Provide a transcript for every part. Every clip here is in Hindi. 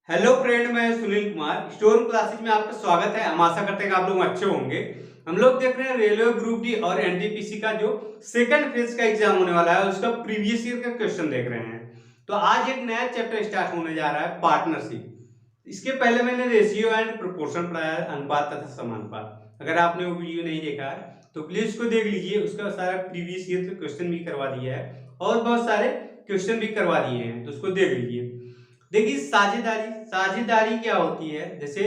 हेलो फ्रेंड, मैं सुनील कुमार स्टोर क्लासेज में आपका स्वागत है। हम आशा करते हैं कि आप लोग अच्छे होंगे। हम लोग देख रहे हैं रेलवे ग्रुप डी और एनटीपीसी का जो सेकंड फेज का एग्जाम होने वाला है उसका प्रीवियस ईयर का क्वेश्चन देख रहे हैं। तो आज एक नया चैप्टर स्टार्ट होने जा रहा है, पार्टनरशिप। इसके पहले मैंने रेशियो एंड प्रोपोर्शन पढ़ाया है, अनुपात तथा समानुपात। अगर आपने वो वीडियो नहीं देखा है तो प्लीज उसको देख लीजिए। उसका सारा प्रीवियस ईयर का क्वेश्चन भी करवा दिया है और बहुत सारे क्वेश्चन भी करवा दिए हैं, तो उसको देख लीजिए। देखिए, साझेदारी साझेदारी क्या होती है? जैसे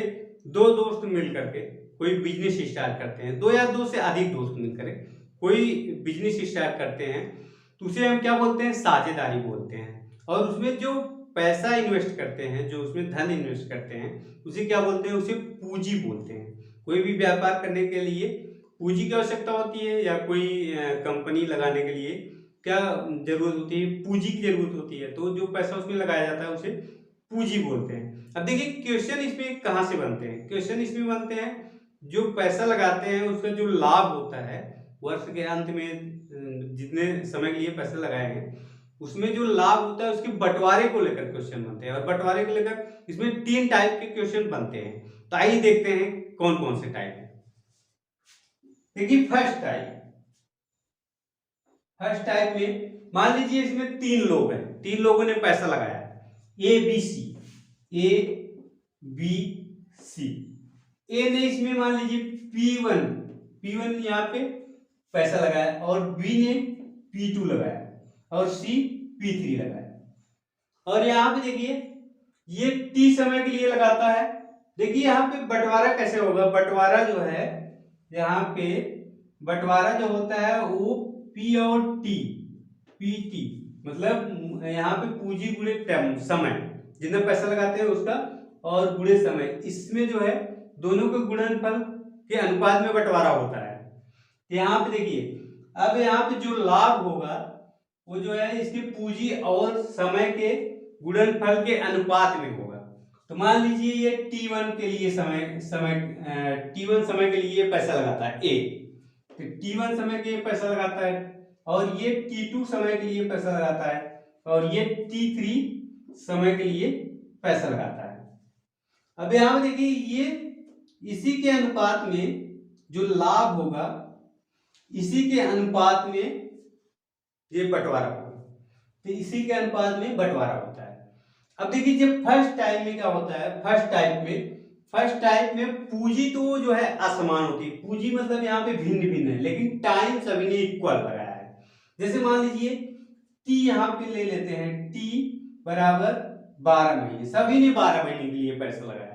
दो दोस्त मिल करके कोई बिजनेस स्टार्ट करते हैं, दो या दो से अधिक दोस्त मिलकर कोई बिजनेस स्टार्ट करते हैं, तो उसे हम क्या बोलते हैं? साझेदारी बोलते हैं। और उसमें जो पैसा इन्वेस्ट करते हैं, जो उसमें धन इन्वेस्ट करते हैं, उसे क्या बोलते हैं? उसे पूंजी बोलते हैं। कोई भी व्यापार करने के लिए पूंजी की आवश्यकता होती है, या कोई कंपनी लगाने के लिए क्या जरूरत होती है? पूंजी की जरूरत होती है। तो जो पैसा उसमें लगाया जाता है उसे पूंजी बोलते हैं। अब देखिए, क्वेश्चन इसमें कहाँ से बनते हैं? क्वेश्चन इसमें बनते हैं, जो पैसा लगाते हैं उसका जो लाभ होता है वर्ष के अंत में, जितने समय के लिए पैसे लगाए हैं उसमें जो लाभ होता है उसके बंटवारे को लेकर क्वेश्चन बनते हैं। और बंटवारे को लेकर इसमें तीन टाइप के क्वेश्चन बनते हैं। तो आइए देखते हैं कौन कौन से टाइप है। देखिए, फर्स्ट टाइप में मान लीजिए इसमें तीन लोग हैं, तीन लोगों ने पैसा लगाया, ए बी सी। ए ने इसमें मान लीजिए पी वन यहाँ पे पैसा लगाया, और बी ने P2 लगाया, और सी P3 लगाया। और यहाँ पे देखिए, ये T समय के लिए लगाता है। देखिए यहाँ पे बंटवारा कैसे होगा? बंटवारा जो है, यहाँ पे बंटवारा जो होता है वो P और T, PT, मतलब यहाँ पे पूंजी गुणे समय, जितना पैसा लगाते हैं उसका, और गुणे समय, इसमें जो है दोनों के गुणनफल के अनुपात में बंटवारा होता है। तो यहाँ पे देखिए, अब यहाँ पे जो लाभ होगा वो जो है इसकी पूंजी और समय के गुणनफल के अनुपात में होगा। तो मान लीजिए ये T1 के लिए T1 समय के लिए पैसा लगाता है ए, तो T1 समय के लिए पैसा लगाता है, और ये T2 समय के लिए पैसा लगाता है, और ये T3 समय के लिए पैसा लगाता है। अब यहां देखिए, ये इसी के अनुपात में जो लाभ होगा, इसी के अनुपात में ये बंटवारा होगा। तो इसी के अनुपात में बंटवारा होता है। अब देखिए, जब फर्स्ट टाइप में क्या होता है? फर्स्ट टाइप में पूंजी तो जो है असमान होती है। पूंजी मतलब यहाँ पे भिन्न भिन्न है, लेकिन टाइम सभी ने इक्वल लगाया है। जैसे मान लीजिए टी यहाँ पे ले लेते हैं, टी बराबर 12 महीने, सभी ने 12 महीने के लिए पैसा लगाया।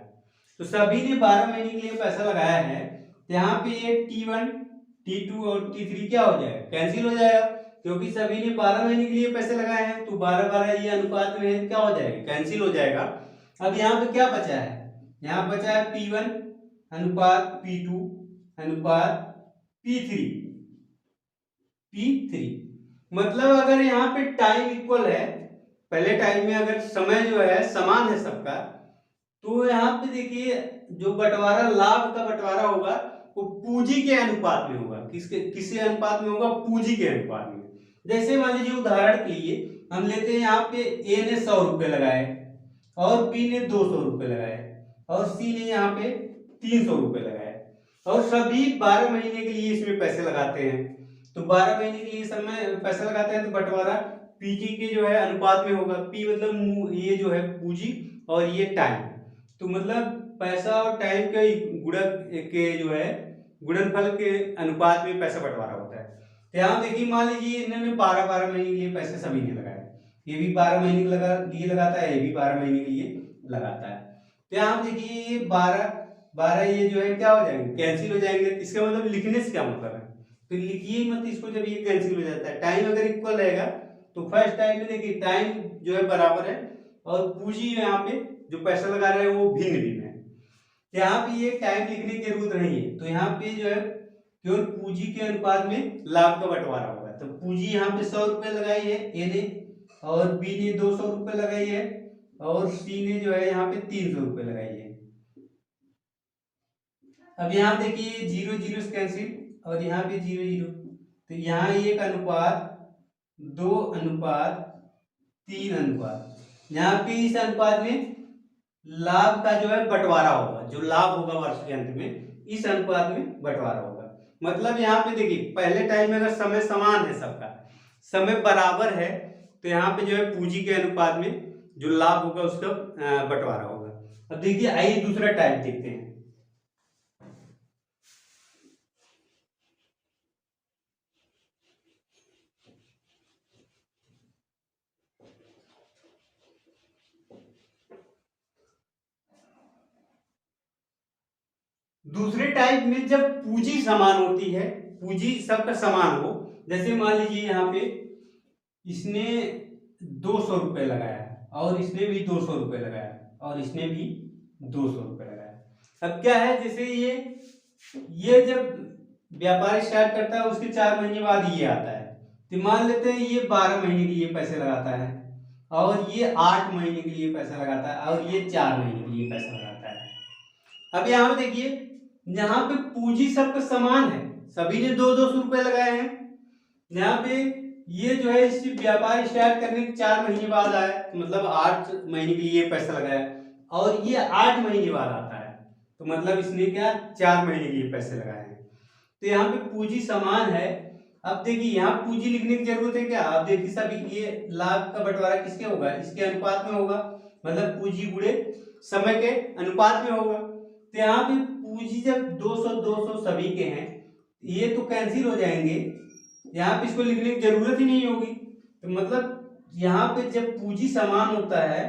तो सभी ने 12 महीने के लिए पैसा लगाया है, तो यहाँ पे ये T1, T2 और T3 क्या हो जाएगा? कैंसिल हो जाएगा, क्योंकि सभी ने 12 महीने के लिए पैसे लगाए हैं। तो 12 12 ये अनुपात में क्या हो जाएगा? कैंसिल हो जाएगा। अब यहाँ पे क्या बचा है? यहाँ बचा है P1 अनुपात P2 अनुपात P3। मतलब अगर यहाँ पे टाइम इक्वल है, पहले टाइम में अगर समय जो है समान है सबका, तो यहाँ पे देखिए जो बंटवारा, लाभ का बंटवारा होगा वो पूंजी के अनुपात में होगा। किसके अनुपात में होगा? पूंजी के अनुपात में। जैसे मान लीजिए उदाहरण के लिए हम लेते हैं, यहाँ पे ए ने 100 रुपए लगाए, और बी ने 200 रुपए लगाए, और सी ने यहाँ पे 300 रुपए लगाए, और सभी 12 महीने के लिए इसमें पैसे लगाते हैं। तो 12 महीने के लिए समय पैसा लगाते हैं, तो बंटवारा पीजी के जो है अनुपात में होगा। पी मतलब ये जो है पूंजी, और ये टाइम। तो मतलब पैसा और टाइम के गुणक के जो है गुणनफल के अनुपात में पैसा बंटवारा होता है। तो यहाँ देखिए, मान लीजिए इन्होंने 12 12 महीने के लिए पैसे सभी ने लगाए। ये भी 12 महीने के लिए लगाता है, ये भी 12 महीने के लिए लगाता है। तो यहाँ देखिए, ये 12 12 ये जो है क्या हो जाएंगे? कैंसिल हो जाएंगे। इसका मतलब लिखने से क्या मतलब है? तो लिखिए मत इसको। जब ये कैंसिल हो जाता है, टाइम अगर इक्वल रहेगा, तो फर्स्ट टाइम में देखिए टाइम जो है बराबर है, और पूंजी यहाँ पे जो पैसा लगा रहे हैं वो भिन्न भिन्न है। यहाँ पे ये टाइम लिखने की जरूरत नहीं है। तो यहाँ पे जो है केवल पूंजी के अनुपात में लाभ का बंटवारा होगा। तो पूंजी यहाँ पे 100 रुपए लगाई है ए ने, और बी ने 200 रुपए लगाई है, और सी ने जो है यहाँ पे 300 रुपए लगाई है। अब यहाँ देखिए 0 0 से कैंसिल, और यहाँ पे 0 0, तो यहाँ 1 अनुपात 2 अनुपात 3 अनुपात, यहाँ पे इस अनुपात में लाभ का जो है बंटवारा होगा, जो लाभ होगा वर्ष के अंत में इस अनुपात में बंटवारा होगा। मतलब यहाँ पे देखिए पहले टाइम में अगर समय समान है, सबका समय बराबर है, तो यहाँ पे जो है पूंजी के अनुपात में जो लाभ होगा उसका बंटवारा होगा। अब देखिए आइए दूसरा टाइप देखते हैं। दूसरे टाइप में जब पूंजी समान होती है, पूंजी सबका समान हो, जैसे मान लीजिए यहाँ पे इसने 200 रुपये लगाया और इसने भी 200 रुपये लगाया और इसने भी 200 रुपये लगाया। अब क्या है, जैसे ये जब व्यापार स्टार्ट करता है उसके 4 महीने बाद ये आता है, तो मान लेते हैं ये 12 महीने के लिए पैसे लगाता है और ये 8 महीने के लिए पैसा लगाता है और ये 4 महीने के लिए पैसा लगाता है। अब यहाँ पे देखिए, यहाँ पे पूंजी सबका समान है, सभी ने 2-2 रुपए लगाए हैं। यहाँ पे ये जो है इस व्यापार स्टार्ट करने के 4 महीने बाद आया, तो मतलब 8 महीने के लिए पैसा लगाया और ये 8 महीने बाद आता है, तो मतलब इसने क्या 4 महीने के लिए पैसे लगाए हैं। तो यहाँ पे पूंजी समान है। अब देखिए यहाँ पूंजी लिखने की जरूरत है क्या, आप देखिए सभी ये लाभ का बंटवारा किसके होगा, इसके अनुपात में होगा, मतलब पूंजी गुणे समय के अनुपात में होगा। तो यहाँ पे पूंजी जब 200-200 सभी के हैं, ये तो कैंसिल हो जाएंगे, यहाँ पे इसको लिखने की जरूरत ही नहीं होगी। तो मतलब यहाँ पे जब पूंजी समान होता है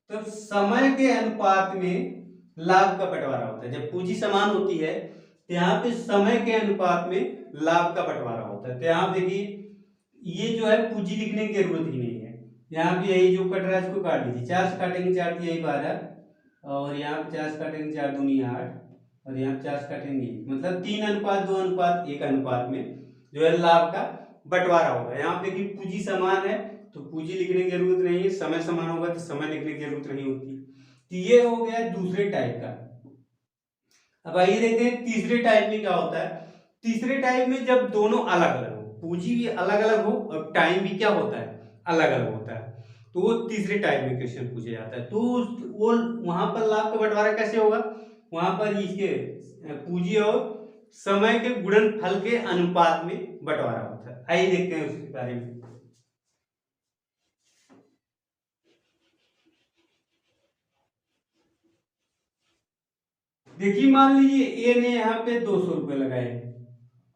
तो समय के अनुपात में लाभ का बंटवारा होता है। जब पूंजी समान होती है तो यहाँ पे समय के अनुपात में लाभ का बंटवारा होता है। तो यहाँ देखिए ये जो है पूंजी लिखने की जरूरत ही नहीं है, यहाँ पे यही जो कट रहा है इसको काट लीजिए, 4 से काटेंगे 4 यही 12 और यहाँ पे 4 से काटेंगे 4 दूनी 8 और यहाँ 4 से काटेंगे, मतलब 3:2:1 अनुपात में जो है लाभ का बंटवारा होगा। यहाँ पे देखिए पूंजी समान है तो पूंजी लिखने की जरूरत नहीं है, समय समान होगा तो समय लिखने की जरूरत नहीं होती। तो ये हो गया दूसरे टाइप का। अब आइए देखते हैं तीसरे टाइप में क्या होता है। तीसरे टाइप में जब दोनों अलग अलग हो, पूंजी भी अलग अलग हो और टाइम भी क्या होता है अलग अलग होता है, तो वो तीसरे टाइप में क्वेश्चन पूछा जाता है। तो वो वहां पर लाभ का बंटवारा कैसे होगा, वहां पर इसके पूंजी और समय के गुणनफल के अनुपात में बंटवारा होता है। आइए देखते हैं उसके बारे में। देखिए मान लीजिए ए ने यहाँ पे 200 रुपये लगाए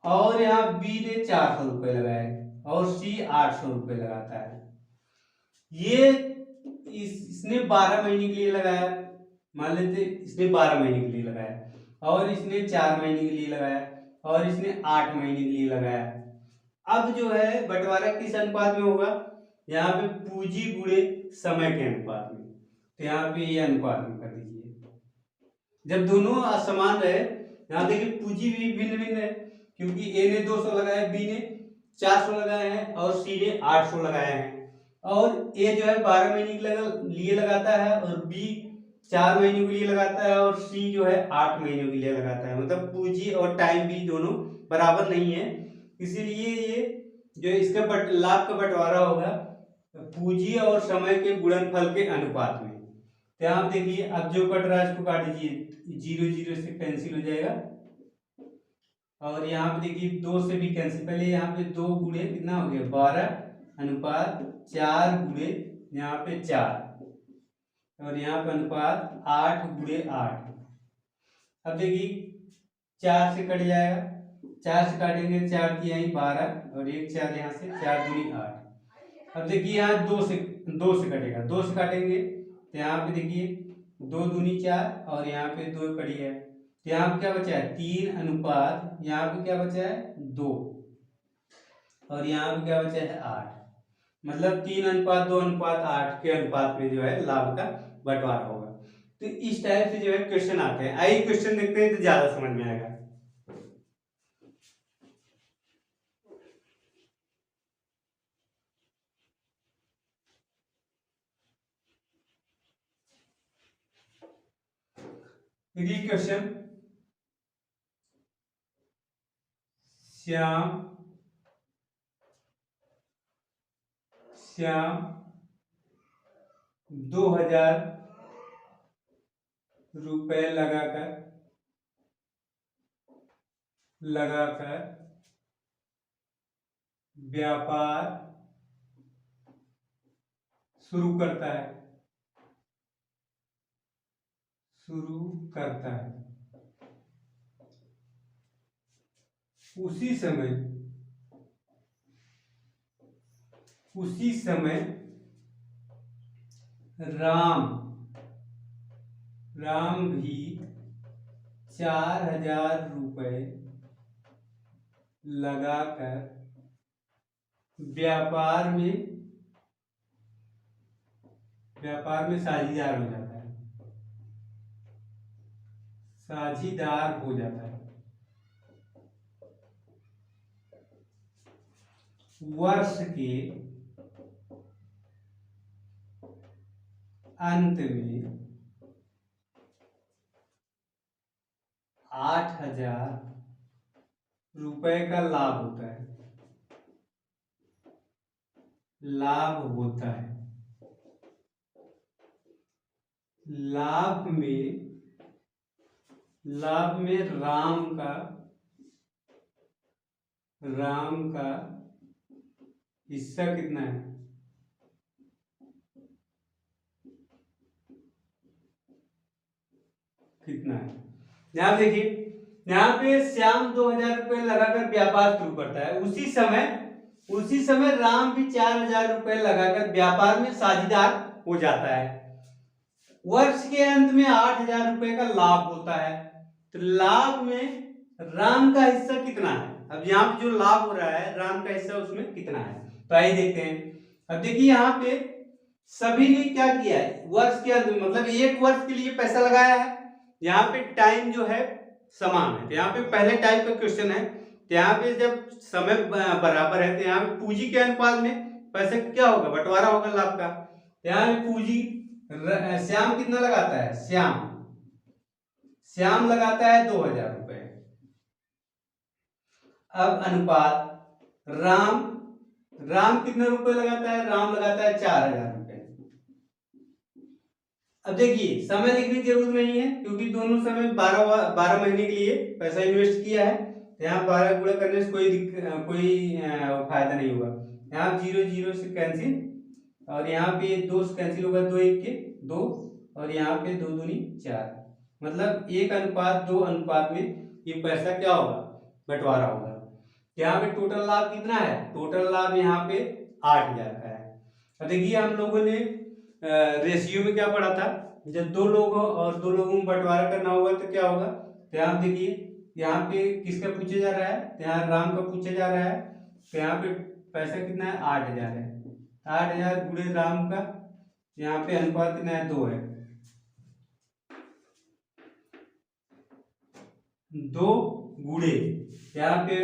और यहाँ बी ने 400 रुपये लगाए और सी 800 रुपये लगाता है। ये इसने 12 महीने के लिए लगाया, मान लेते इसने 12 महीने के लिए लगाया और इसने 4 महीने के लिए लगाया और इसने 8 महीने के लिए लगाया। अब जो है बंटवारा किस अनुपात में होगा, यहाँ पे पूंजी गुणे समय के अनुपात में, तो यहाँ पे ये अनुपात में कर दीजिए। जब दोनों असमान रहे, यहाँ देखिए पूंजी भी भिन्न भिन्न है, क्योंकि ए ने 200 लगाया, बी ने 400 लगाए हैं और सी ने 800 लगाए हैं। और ए जो है 12 महीने के लिए लगाता है और बी 4 महीने के लिए लगाता है और सी जो है 8 महीने के लिए लगाता है, मतलब पूंजी और टाइम भी दोनों बराबर नहीं है। इसीलिए ये जो इसका लाभ का बंटवारा होगा पूंजी और समय के गुणनफल के अनुपात में। तो यहाँ देखिए अब जो कट रहा है इसको काट दीजिए, 0 0 से कैंसिल हो जाएगा और यहाँ पे देखिए 2 से भी कैंसिल, पहले यहाँ पे 2 गुणे कितना हो गया 12:4 गुणे यहाँ पे 4 और यहाँ पे अनुपात 8:8। अब देखिए 4 से कट जाएगा, 4 से काटेंगे 4 की यहीं 12 और एक 4 यहाँ से 4 दूनी 8। अब देखिए यहाँ 2 से कटेगा, 2 से काटेंगे तो यहाँ पे देखिए 2 दूनी 4 और यहाँ पे 2 पड़ी है, तो यहाँ पे क्या बचा है 3 अनुपात, यहाँ पे क्या बचा है 2 और यहाँ पे क्या बचा है 8, मतलब 3:2:8 के अनुपात में जो है लाभ का बंटवारा होगा। तो इस टाइप से जो है क्वेश्चन आते हैं। आइए क्वेश्चन देखते हैं तो ज्यादा समझ में आएगा। देखिए क्वेश्चन, श्याम श्याम 2000 रुपए लगाकर व्यापार शुरू करता है उसी समय राम भी 4,000 रुपए लगाकर व्यापार में साझीदार हो जाता है। वर्ष के अंत में 8,000 रुपए का लाभ होता है। लाभ में राम का हिस्सा कितना है? यहाँ देखिए, यहाँ पे श्याम 2,000 रुपए लगाकर व्यापार शुरू करता है। उसी समय राम भी 4,000 रुपए लगाकर व्यापार में साझीदार हो जाता है। वर्ष के अंत में 8,000 रुपए का लाभ होता है। तो लाभ में राम का हिस्सा कितना है? अब यहाँ पे जो लाभ हो रहा है, राम का हिस्सा उसमें कितना है? तो आइए देखते हैं। अब देखिए, यहाँ पे सभी ने क्या किया है, वर्ष के अंत में मतलब एक वर्ष के लिए पैसा लगाया है। यहाँ पे टाइम जो है समान है। तो यहाँ पे पहले टाइप का क्वेश्चन है। तो यहाँ पे जब समय बराबर है तो यहाँ पे पूंजी के अनुपात में पैसे क्या होगा? बंटवारा होगा लाभ का। यहाँ पे पूंजी श्याम कितना लगाता है? श्याम लगाता है 2,000 रुपए। अब अनुपात राम कितने रुपए लगाता है? राम लगाता है 4,000 रुपए। अब देखिए, समय लिखने की जरूरत नहीं है क्योंकि दोनों समय 12 महीने के लिए पैसा इन्वेस्ट किया है। यहाँ 12 गुणा करने से कोई फायदा नहीं होगा। यहाँ 0 0 से कैंसिल, और यहाँ पे 2 से कैंसिल होगा, 2 1 के 2, और यहाँ पे 2 दूनी 4, मतलब 1:2 अनुपात में ये पैसा क्या होगा? बंटवारा होगा। यहाँ पे टोटल लाभ कितना है? टोटल लाभ यहाँ पे 8,000 का है। अब देखिए, हम लोगों ने रेशियो में क्या पढ़ा था? जब 2 लोग हो और 2 लोगों में बंटवारा करना होगा तो क्या होगा? तो यहाँ देखिए, यहाँ पे किसका पूछा जा रहा है? तो यहाँ राम का पूछा जा रहा है। तो यहाँ पे पैसा कितना है? 8,000 है। 8,000 गुणे राम का, यहाँ पे अनुपात कितना है? 2 है। 2 गुणे यहाँ पे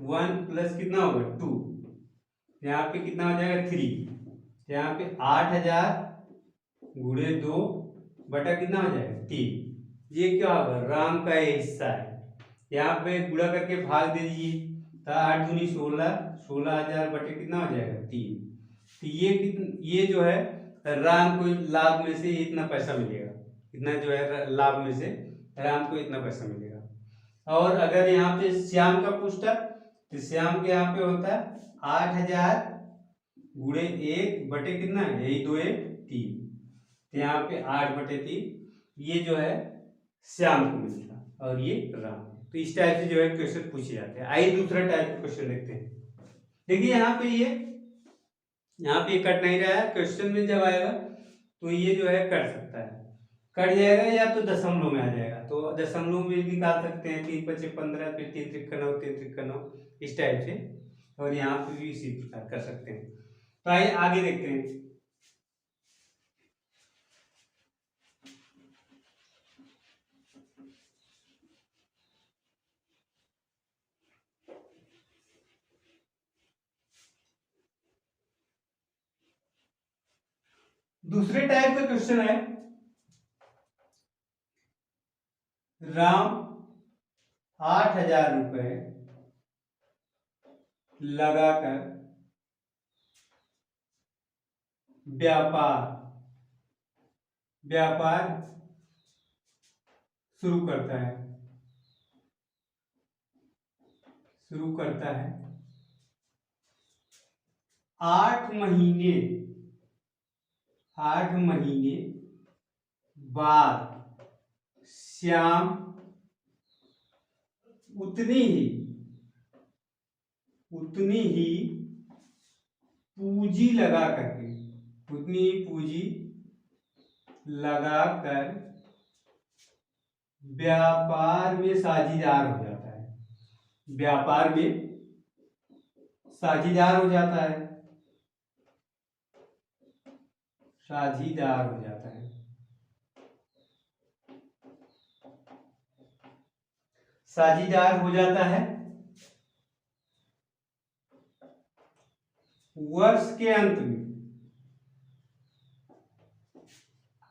1 प्लस कितना होगा? 2, यहाँ पे कितना हो जाएगा? 3। यहाँ पे 8,000 गुणे 2 बटा कितना हो जाएगा? 3। ये क्या होगा? राम का ये हिस्सा है। यहाँ पे गुणा करके भाग दे दीजिए, तो 8 दूनी 16, 16,000 बटे कितना हो जाएगा? 3। तो ये जो है राम को लाभ में से इतना पैसा मिलेगा। इतना जो है लाभ में से राम को इतना पैसा मिलेगा। और अगर यहाँ पे श्याम का पूछता तो श्याम के यहाँ पे होता है 8,000 गुणे 1 बटे कितना है? यही 2 1 3। तो यहाँ पे 8 बटे 3 ये जो है श्याम को मिलता, और ये राम। तो इस टाइप से जो है क्वेश्चन पूछे जाते हैं। आइए दूसरा टाइप का क्वेश्चन देखते हैं। देखिए, यहाँ पे कट नहीं रहा है। क्वेश्चन में जब आएगा तो ये जो है कट सकता है, कट जाएगा, या तो दशमलव में आ जाएगा। तो दशमलव में भी निकाल सकते हैं, 3 5 15, फिर 3 3 9 3 3 9, इस टाइप से। और यहाँ पे भी इसी प्रकार कर सकते हैं। तो आइए आगे देखते हैं। दूसरे टाइप का क्वेश्चन है। राम 8,000 रुपए लगाकर व्यापार शुरू करता है, शुरू करता है 8 महीने, 8 महीने बाद श्याम उतनी ही पूंजी लगा करके, उतनी ही पूंजी लगाकर व्यापार में साझीदार हो जाता है, व्यापार में साझीदार हो जाता है, साझीदार हो जाता है। साझीदार हो जाता है वर्ष के अंत में,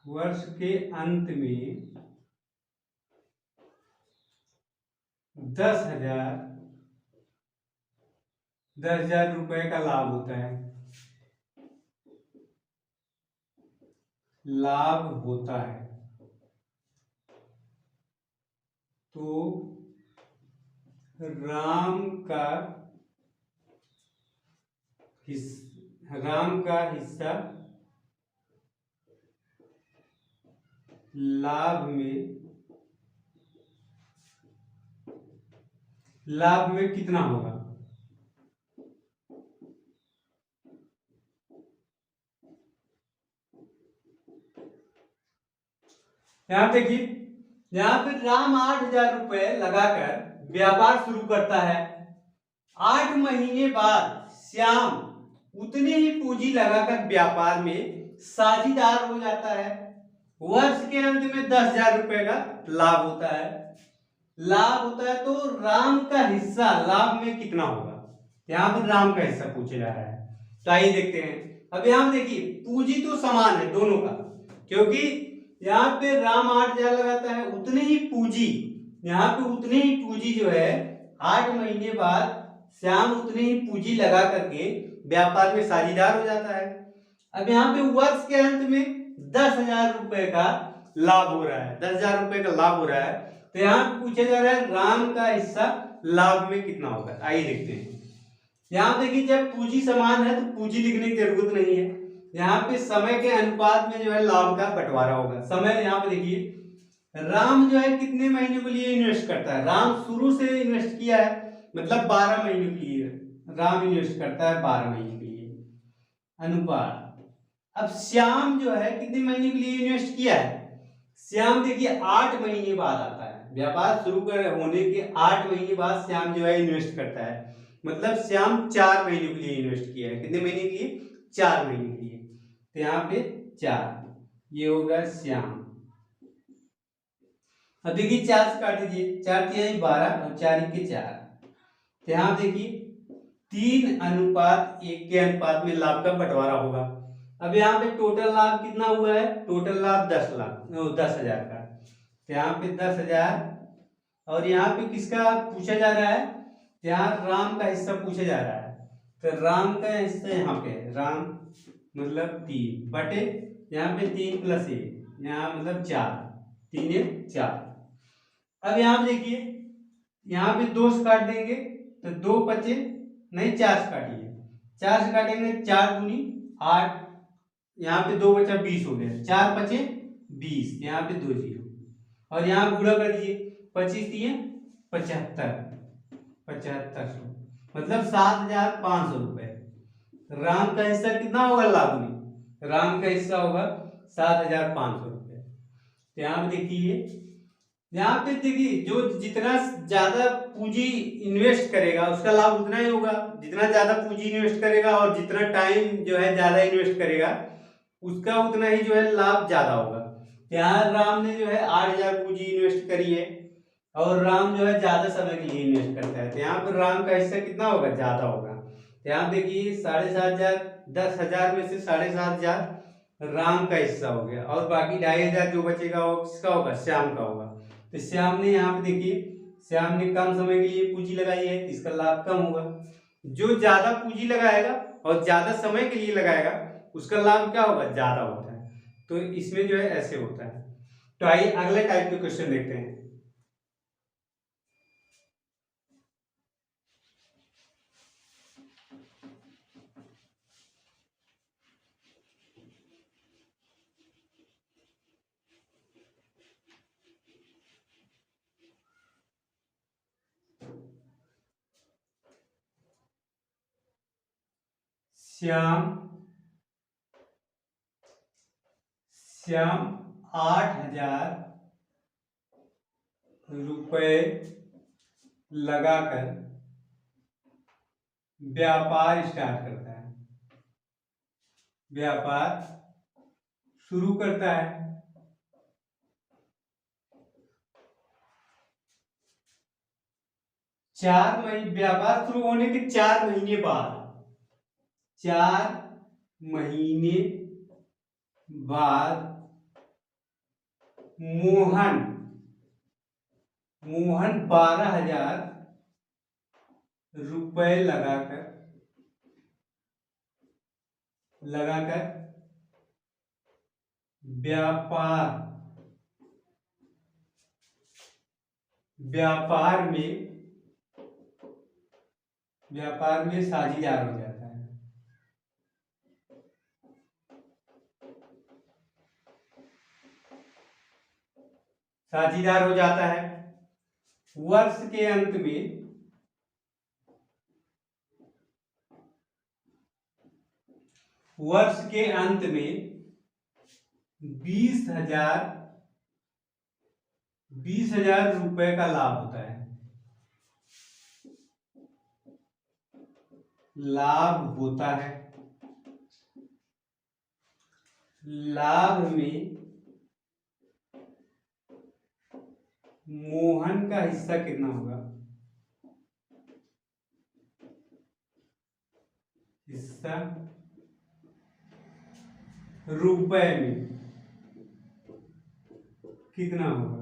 वर्ष के अंत में 10,000 रुपए का लाभ होता है, लाभ होता है। तो राम का हिस्सा लाभ में कितना होगा? यहां देखिए, यहां पे राम 8,000 रुपए लगाकर व्यापार शुरू करता है। 8 महीने बाद श्याम उतनी ही पूंजी लगाकर व्यापार में साझीदार हो जाता है। वर्ष के अंत में 10,000 रुपए का लाभ होता है, लाभ होता है। तो राम का हिस्सा लाभ में कितना होगा? यहाँ पर राम का हिस्सा पूछा जा रहा है। तो आइए देखते हैं। अब यहाँ देखिए, पूंजी तो समान है दोनों का, क्योंकि यहाँ पे राम 8,000 लगाता है, उतनी ही पूंजी, यहाँ पे उतनी ही पूंजी जो है 8 महीने बाद श्याम उतनी ही पूंजी लगा करके व्यापार में साझीदार हो जाता है। अब यहाँ पे वर्ष के अंत में 10,000 रुपए का लाभ हो रहा है, 10,000 रुपए का लाभ हो रहा है। तो यहाँ पूछा जा रहा है राम का हिस्सा लाभ में कितना होगा। आइए देखते हैं। यहाँ देखिए, जब पूंजी समान है तो पूंजी लिखने की जरूरत नहीं है। यहाँ पे समय के अनुपात में जो है लाभ का बंटवारा होगा। समय यहाँ पे देखिए, राम जो है कितने महीने के लिए इन्वेस्ट करता है? राम शुरू से इन्वेस्ट किया है, मतलब 12 महीने के लिए राम इन्वेस्ट करता है, 12 महीने के लिए अनुपात। अब श्याम जो है कितने महीने के लिए इन्वेस्ट किया है? श्याम देखिए 8 महीने बाद आता है, व्यापार शुरू कर होने के 8 महीने बाद श्याम जो है इन्वेस्ट करता है, मतलब श्याम 4 महीने के लिए इन्वेस्ट किया है। कितने महीने के लिए? 4 महीने के लिए। तो यहाँ पे 4, ये होगा श्याम। अब देखिए 4 से काट दीजिए, 4 तिहाई 12 और 4 के 4। तो यहाँ देखिए 3:1 के अनुपात में लाभ का बंटवारा होगा। अब यहाँ पे टोटल लाभ कितना हुआ है? टोटल लाभ 10,000 का। तो यहाँ पे 10,000, और यहाँ पे किसका पूछा जा रहा है? यहाँ राम का हिस्सा पूछा जा रहा है। तो राम का हिस्सा यहाँ पे, राम मतलब 3 बटे, यहाँ पे 3 + 1, यहाँ मतलब 4, 3 × 4। अब यहाँ देखिए, यहाँ पे 2 से काट देंगे तो 2 बचे, नहीं 4 से काटिए, 4 से काटेंगे 4 दूनी 8, यहाँ पे 2 बचा 20 हो गया, 4 बचे 20, यहाँ पे 2 0, और यहाँ गुणा कर दीजिए, 25 दिए 75, मतलब 7,500 रुपए। राम का हिस्सा कितना होगा लाभ में? राम का हिस्सा होगा 7,500 रुपए। तो यहाँ पे देखिए, यहाँ पे देखिए, जो जितना ज्यादा पूंजी इन्वेस्ट करेगा उसका लाभ उतना ही होगा। जितना ज्यादा पूंजी इन्वेस्ट करेगा और जितना टाइम जो है ज्यादा इन्वेस्ट करेगा उसका उतना ही जो है लाभ ज्यादा होगा। यहाँ राम ने जो है 8,000 पूंजी इन्वेस्ट करी है, और राम जो है ज्यादा समय के लिए इन्वेस्ट करता है, तो यहाँ पर राम का हिस्सा कितना होगा? ज्यादा होगा। तो यहाँ देखिए 7,500, 10,000 में से 7,500 राम का हिस्सा हो गया, और बाकी 2,500 जो बचेगा वो किसका होगा? श्याम का होगा। तो श्याम ने यहाँ पे देखिए, श्याम ने कम समय के लिए पूंजी लगाई है, इसका लाभ कम होगा। जो ज्यादा पूंजी लगाएगा और ज्यादा समय के लिए लगाएगा उसका लाभ क्या होगा? ज्यादा होता है। तो इसमें जो है ऐसे होता है। तो आइए अगले टाइप के क्वेश्चन देखते हैं। श्याम श्याम 8,000 रुपए लगाकर व्यापार स्टार्ट करता है, व्यापार शुरू करता है। 4 महीने व्यापार शुरू होने के 4 महीने बाद, 4 महीने बाद मोहन 12,000 रुपए लगाकर व्यापार व्यापार में साझेदार हो जाता है। साझेदार हो जाता है। वर्ष के अंत में 20,000 रुपए का लाभ होता है। लाभ में मोहन का हिस्सा कितना होगा? हिस्सा रुपए में कितना होगा?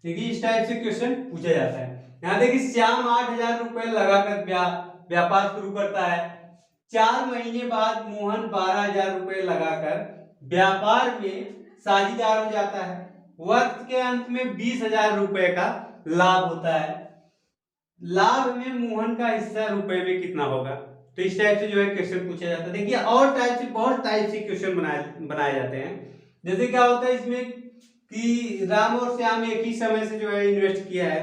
देखिए इस टाइप से क्वेश्चन पूछा जाता है। यहाँ देखिए श्याम 8,000 रुपए लगाकर व्यापार शुरू करता है। 4 महीने बाद मोहन 12,000 रुपए लगाकर व्यापार में साझेदार हो जाता है। वर्ष के अंत में 20,000 रुपए का लाभ होता है। लाभ में मोहन का हिस्सा रुपए में कितना होगा? तो इस टाइप से जो है क्वेश्चन पूछा जाता है। देखिए और टाइप से बहुत टाइप से क्वेश्चन बनाए जाते हैं। जैसे क्या होता है इसमें कि राम और श्याम एक ही समय से जो है इन्वेस्ट किया है।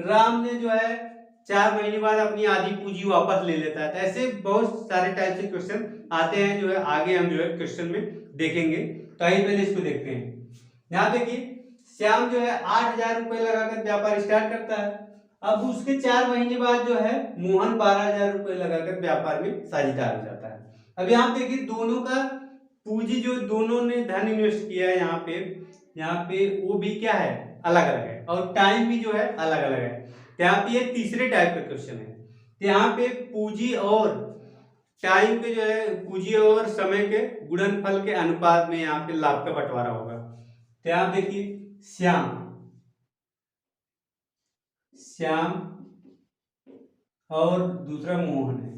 राम ने जो है 4 महीने बाद अपनी आधी पूंजी वापस ले लेता है। तो ऐसे बहुत सारे टाइप से क्वेश्चन आते हैं जो है आगे हम जो है क्वेश्चन में देखेंगे। तो आइए पहले इसको देखते हैं। यहाँ देखिए श्याम जो है 8,000 रुपए लगाकर व्यापार स्टार्ट करता है। अब उसके 4 महीने बाद जो है मोहन 12,000 रुपए लगाकर व्यापार में साझेदार हो जाता है। अब यहाँ देखिए दोनों का पूंजी जो दोनों ने धन इन्वेस्ट किया है यहाँ पे वो भी क्या है अलग अलग है और टाइम भी जो है अलग अलग है। यहाँ पे ये तीसरे टाइप का क्वेश्चन है। तो यहाँ पे पूंजी और टाइम के जो है पूंजी और समय के गुणनफल के अनुपात में यहाँ पे लाभ का बंटवारा होगा। तो यहाँ देखिए श्याम और दूसरा मोहन है।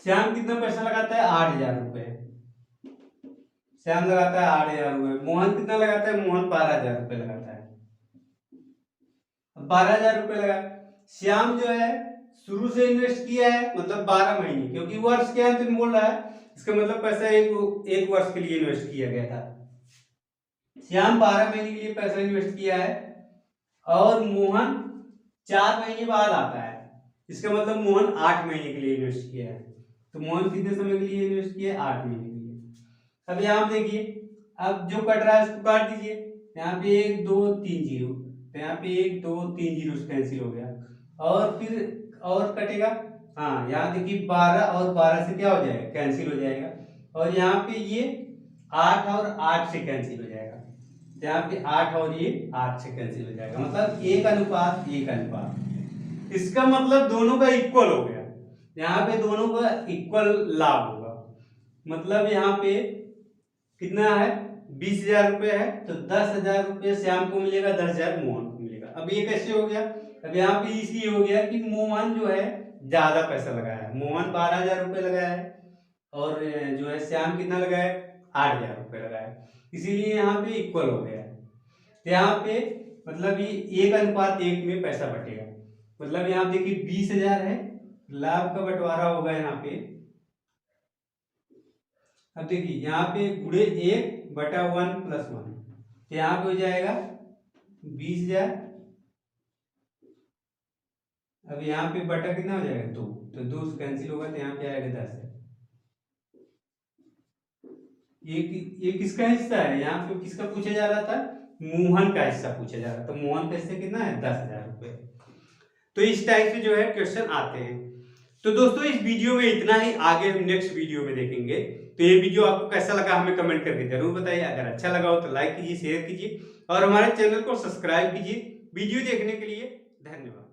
श्याम कितना पैसा लगाता है? 8,000 रुपए। श्याम लगाता है 8,000 रुपए। मोहन कितना लगाता है? मोहन 12,000 रुपए लगाता है। 12,000 रुपए लगा। श्याम जो है शुरू से इन्वेस्ट किया है मतलब 12 महीने, क्योंकि वर्ष के अंत में बोल रहा है इसका मतलब पैसा एक वर्ष के लिए इन्वेस्ट किया गया था। श्याम 12 महीने के लिए पैसा इन्वेस्ट किया है और मोहन 4 महीने बाद आता है। इसका मतलब मोहन 8 महीने के लिए इन्वेस्ट किया है। तो मोहन कितने समय के लिए इन्वेस्ट किया है? 8 महीने के लिए। अब यहाँ देखिए अब जो कट रहा है उसको काट दीजिए। यहाँ पे 1 2 3 जीरो, तो यहाँ पे 1 2 3 जीरो कैंसिल हो गया और फिर और कटेगा। हाँ यहाँ देखिए 12 और 12 से क्या हो जाएगा? कैंसिल हो जाएगा। और यहाँ पे ये 8 और 8 से कैंसिल हो जाएगा। तो यहाँ पे 8 और ये 8 से कैंसिल हो जाएगा। मतलब 1:1। इसका मतलब दोनों का इक्वल हो गया। यहाँ पे दोनों का इक्वल लाभ होगा। मतलब यहाँ पे कितना है? 20,000 रुपए है तो 10,000 रुपए श्याम को मिलेगा, 10,000 मोहन को मिलेगा। अब ये कैसे हो गया? अब यहाँ पे इसलिए हो गया कि मोहन जो है ज्यादा पैसा लगाया है। मोहन 12,000 रुपए लगाया है और जो है श्याम कितना लगाए 8,000 रुपये लगाए, इसीलिए यहाँ पे इक्वल हो गया। तो यहाँ पे मतलब ये 1:1 में पैसा बटेगा। मतलब यहाँ देखिए 20,000 है, लाभ का बंटवारा होगा यहाँ पे। अब देखिए यहाँ पे गुणे 1/1 + 1, यहाँ पे हो जाएगा 20,000। अब यहाँ पे बटा कितना हो जाएगा 2, तो 2 से कैंसिल होगा तो यहाँ पे आएगा 10 है। ये किसका हिस्सा है, यहाँ पे किसका पूछा जा रहा था, मोहन का हिस्सा पूछा जा रहा था। तो मोहन का हिस्सा कितना है 10,000 रुपये। तो इस टाइप से जो है क्वेश्चन आते हैं। तो दोस्तों इस वीडियो में इतना ही, आगे हम नेक्स्ट वीडियो में देखेंगे। तो ये वीडियो आपको कैसा लगा हमें कमेंट करके जरूर बताइए। अगर अच्छा लगा हो तो लाइक कीजिए, शेयर कीजिए और हमारे चैनल को सब्सक्राइब कीजिए। वीडियो देखने के लिए धन्यवाद।